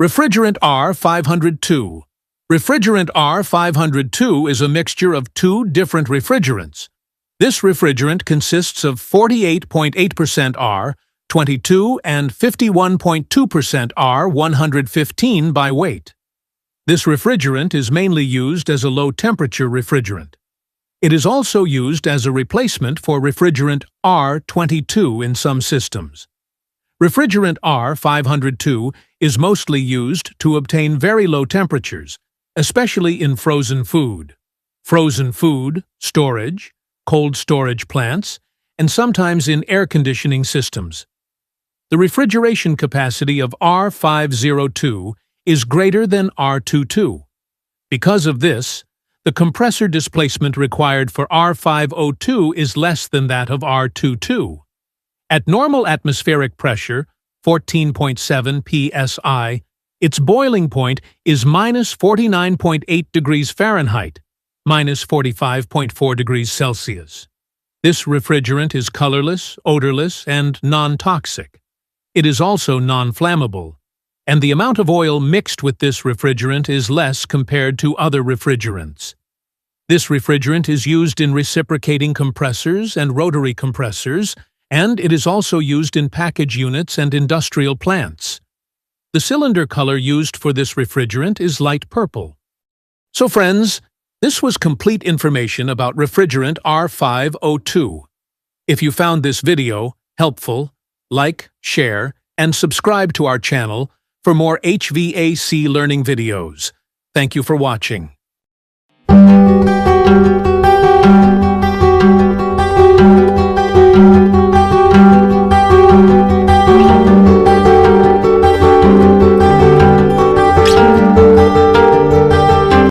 Refrigerant R-502. Refrigerant R-502 is a mixture of two different refrigerants. This refrigerant consists of 48.8% R-22 and 51.2% R-115 by weight. This refrigerant is mainly used as a low-temperature refrigerant. It is also used as a replacement for refrigerant R-22 in some systems. Refrigerant R-502 is mostly used to obtain very low temperatures, especially in frozen food, storage, cold storage plants, and sometimes in air conditioning systems. The refrigeration capacity of R-502 is greater than R-22. Because of this, the compressor displacement required for R-502 is less than that of R-22. At normal atmospheric pressure, 14.7 psi, its boiling point is minus 49.8 degrees Fahrenheit, minus 45.4 degrees Celsius. This refrigerant is colorless, odorless, and non-toxic. It is also non-flammable, and the amount of oil mixed with this refrigerant is less compared to other refrigerants. This refrigerant is used in reciprocating compressors and rotary compressors, and it is also used in package units and industrial plants. The cylinder color used for this refrigerant is light purple. So friends, this was complete information about refrigerant R-502. If you found this video helpful, like, share, and subscribe to our channel for more HVAC learning videos. Thank you for watching.